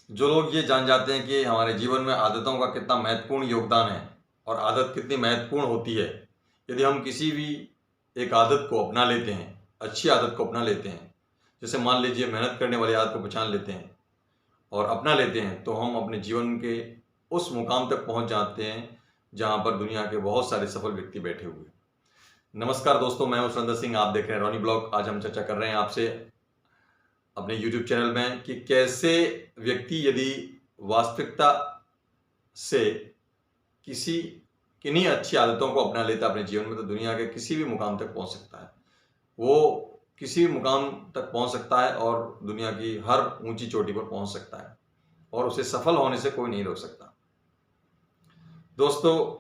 जो लोग ये जान जाते हैं कि हमारे जीवन में आदतों का कितना महत्वपूर्ण योगदान है और आदत कितनी महत्वपूर्ण होती है, यदि हम किसी भी एक आदत को अपना लेते हैं, अच्छी आदत को अपना लेते हैं, जैसे मान लीजिए मेहनत करने वाली आदत को पहचान लेते हैं और अपना लेते हैं, तो हम अपने जीवन के उस मुकाम तक पहुंच जाते हैं जहां पर दुनिया के बहुत सारे सफल व्यक्ति बैठे हुए। नमस्कार दोस्तों, मैं हूं सुरेंद्र सिंह। आप देख रहे हैं रॉनी ब्लॉग। आज हम चर्चा कर रहे हैं आपसे अपने YouTube चैनल में कि कैसे व्यक्ति यदि वास्तविकता से किसी किन्हीं अच्छी आदतों को अपना लेता है अपने जीवन में, तो दुनिया के किसी भी मुकाम तक पहुंच सकता है। वो किसी भी मुकाम तक पहुंच सकता है और दुनिया की हर ऊंची चोटी पर पहुंच सकता है और उसे सफल होने से कोई नहीं रोक सकता। दोस्तों,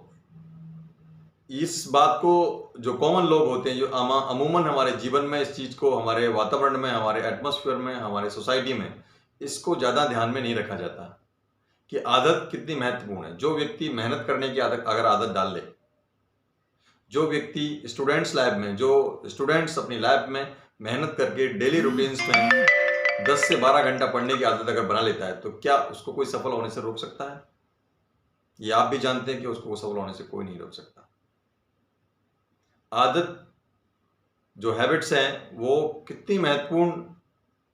इस बात को जो कॉमन लोग होते हैं, जो अमूमन हमारे जीवन में इस चीज़ को, हमारे वातावरण में, हमारे एटमॉस्फेयर में, हमारे सोसाइटी में इसको ज़्यादा ध्यान में नहीं रखा जाता कि आदत कितनी महत्वपूर्ण है। जो व्यक्ति मेहनत करने की आदत अगर आदत डाल ले, जो व्यक्ति स्टूडेंट्स अपनी लैब में मेहनत करके डेली रूटीन्स में 10 से 12 घंटा पढ़ने की आदत अगर बना लेता है, तो क्या उसको कोई सफल होने से रोक सकता है? ये आप भी जानते हैं कि उसको सफल होने से कोई नहीं रोक सकता। आदत, जो हैबिट्स हैं, वो कितनी महत्वपूर्ण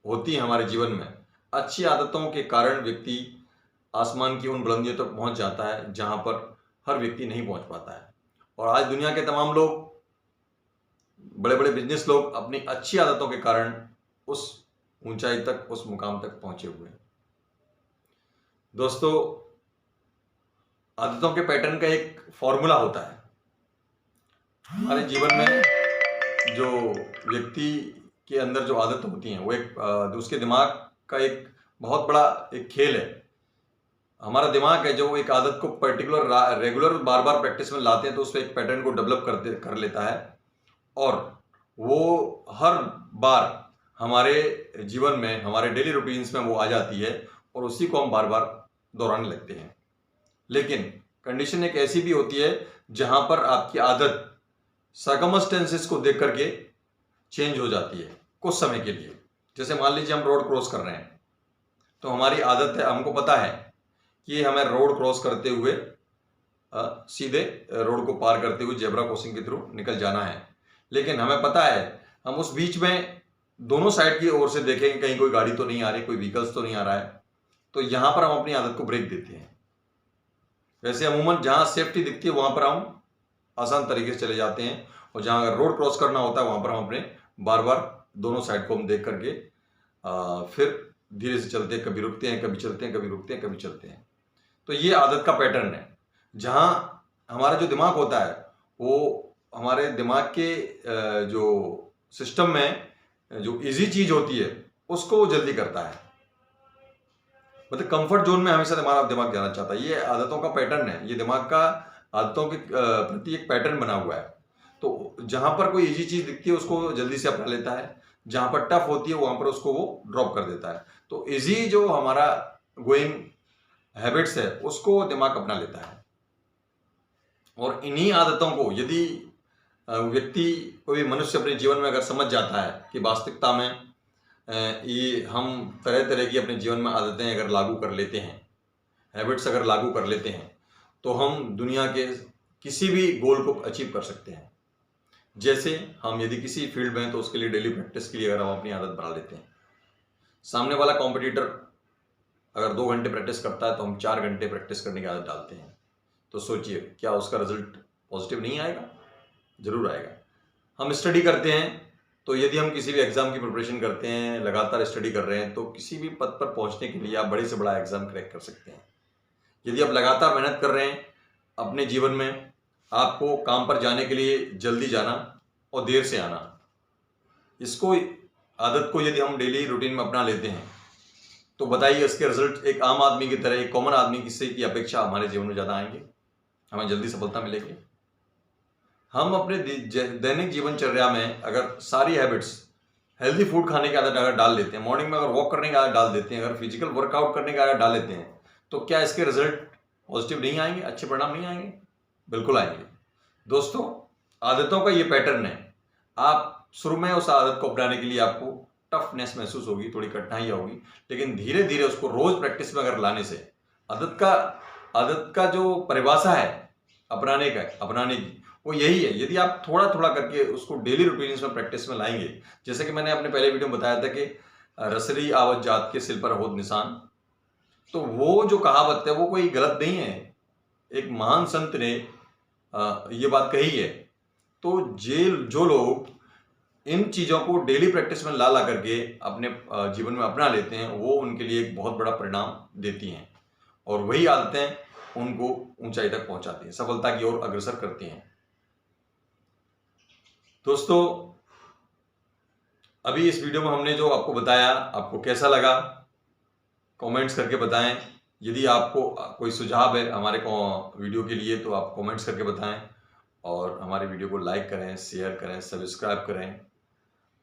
होती है हमारे जीवन में। अच्छी आदतों के कारण व्यक्ति आसमान की उन बुलंदियों तक पहुंच जाता है जहां पर हर व्यक्ति नहीं पहुंच पाता है। और आज दुनिया के तमाम लोग, बड़े बड़े बिजनेस लोग, अपनी अच्छी आदतों के कारण उस ऊंचाई तक, उस मुकाम तक पहुंचे हुए हैं। दोस्तों, आदतों के पैटर्न का एक फॉर्मूला होता है। हमारे जीवन में जो व्यक्ति के अंदर जो आदत होती हैं, वो उसके दिमाग का एक बहुत बड़ा एक खेल है। हमारा दिमाग है जो एक आदत को पर्टिकुलर रेगुलर बार बार प्रैक्टिस में लाते हैं, तो उसमें एक पैटर्न को डेवलप कर लेता है और वो हर बार हमारे जीवन में, हमारे डेली रूटीन्स में वो आ जाती है और उसी को हम बार बार दोहराने लगते हैं। लेकिन कंडीशन एक ऐसी भी होती है जहां पर आपकी आदत सर्कमस्टेंसेस को देख करके चेंज हो जाती है कुछ समय के लिए। जैसे मान लीजिए हम रोड क्रॉस कर रहे हैं, तो हमारी आदत है, हमको पता है कि हमें रोड क्रॉस करते हुए सीधे रोड को पार करते हुए जेब्रा क्रॉसिंग के थ्रू निकल जाना है। लेकिन हमें पता है हम उस बीच में दोनों साइड की ओर से देखेंगे, कहीं कोई गाड़ी तो नहीं आ रही, कोई व्हीकल्स तो नहीं आ रहा है, तो यहां पर हम अपनी आदत को ब्रेक देते हैं। वैसे अमूमन जहां सेफ्टी दिखती है वहां पर हम आसान तरीके से चले जाते हैं, और जहां अगर रोड क्रॉस करना होता है वहां पर हम अपने बार बार दोनों साइड को हम देख करके फिर धीरे से चलते हैं, कभी रुकते हैं, कभी चलते हैं, कभी रुकते हैं, कभी चलते हैं। तो ये आदत का पैटर्न है। जहां हमारा जो दिमाग होता है, वो हमारे दिमाग के जो सिस्टम में जो इजी चीज होती है उसको वो जल्दी करता है। मतलब कंफर्ट जोन में हमेशा हमारा दिमाग जाना चाहता है। ये आदतों का पैटर्न है, ये दिमाग का आदतों के प्रति एक पैटर्न बना हुआ है। तो जहां पर कोई इजी चीज दिखती है उसको जल्दी से अपना लेता है, जहां पर टफ होती है वहां पर उसको वो ड्रॉप कर देता है। तो इजी जो हमारा गोइंग हैबिट्स है उसको दिमाग अपना लेता है। और इन्हीं आदतों को यदि व्यक्ति, कोई मनुष्य अपने जीवन में अगर समझ जाता है कि वास्तविकता में ये हम तरह तरह की अपने जीवन में आदतें अगर लागू कर लेते हैं, हैबिट्स अगर लागू कर लेते हैं, तो हम दुनिया के किसी भी गोल को अचीव कर सकते हैं। जैसे हम यदि किसी फील्ड में हैं, तो उसके लिए डेली प्रैक्टिस के लिए अगर हम अपनी आदत बना लेते हैं, सामने वाला कॉम्पिटिटर अगर 2 घंटे प्रैक्टिस करता है तो हम 4 घंटे प्रैक्टिस करने की आदत डालते हैं, तो सोचिए क्या उसका रिजल्ट पॉजिटिव नहीं आएगा? जरूर आएगा। हम स्टडी करते हैं, तो यदि हम किसी भी एग्जाम की प्रिपरेशन करते हैं, लगातार स्टडी कर रहे हैं, तो किसी भी पद पर पहुंचने के लिए आप बड़े से बड़ा एग्जाम क्रैक कर सकते हैं। यदि आप लगातार मेहनत कर रहे हैं अपने जीवन में, आपको काम पर जाने के लिए जल्दी जाना और देर से आना, इसको आदत को यदि हम डेली रूटीन में अपना लेते हैं, तो बताइए इसके रिजल्ट एक आम आदमी की तरह, एक कॉमन आदमी की अपेक्षा हमारे जीवन में ज़्यादा आएंगे, हमें जल्दी सफलता मिलेगी। हम अपने दैनिक जीवनचर्या में अगर सारी हैबिट्स, हेल्दी फूड खाने की आदत अगर डाल लेते हैं, मॉर्निंग में अगर वॉक करने की आदत डाल देते हैं, अगर फिजिकल वर्कआउट करने की आदत डाल लेते हैं, तो क्या इसके रिजल्ट पॉजिटिव नहीं आएंगे? अच्छे परिणाम नहीं आएंगे? बिल्कुल आएंगे। दोस्तों, आदतों का ये पैटर्न है। आप शुरू में उस आदत को अपनाने के लिए आपको टफनेस महसूस होगी, थोड़ी कठिनाई होगी, लेकिन धीरे धीरे उसको रोज प्रैक्टिस में अगर लाने से आदत का जो परिभाषा है अपनाने की, वो यही है। यदि आप थोड़ा थोड़ा करके उसको डेली रूटीन में प्रैक्टिस में लाएंगे, जैसे कि मैंने अपने पहले वीडियो में बताया था कि रसरी आवत जात के सिल पर होत निशान, तो वो जो कहावत है वो कोई गलत नहीं है। एक महान संत ने ये बात कही है। तो जो लोग इन चीज़ों को डेली प्रैक्टिस में ला करके अपने जीवन में अपना लेते हैं, वो उनके लिए एक बहुत बड़ा परिणाम देती हैं, और वही आदतें उनको ऊंचाई तक पहुंचाती हैं, सफलता की ओर अग्रसर करती हैं। दोस्तों, अभी इस वीडियो में हमने जो आपको बताया, आपको कैसा लगा कमेंट्स करके बताएं। यदि आपको कोई सुझाव है हमारे वीडियो के लिए तो आप कमेंट्स करके बताएं, और हमारे वीडियो को लाइक करें, शेयर करें, सब्सक्राइब करें,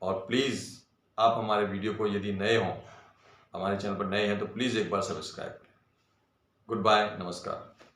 और प्लीज़ आप हमारे वीडियो को यदि नए हों, हमारे चैनल पर नए हैं, तो प्लीज़ एक बार सब्सक्राइब करें। गुड बाय, नमस्कार।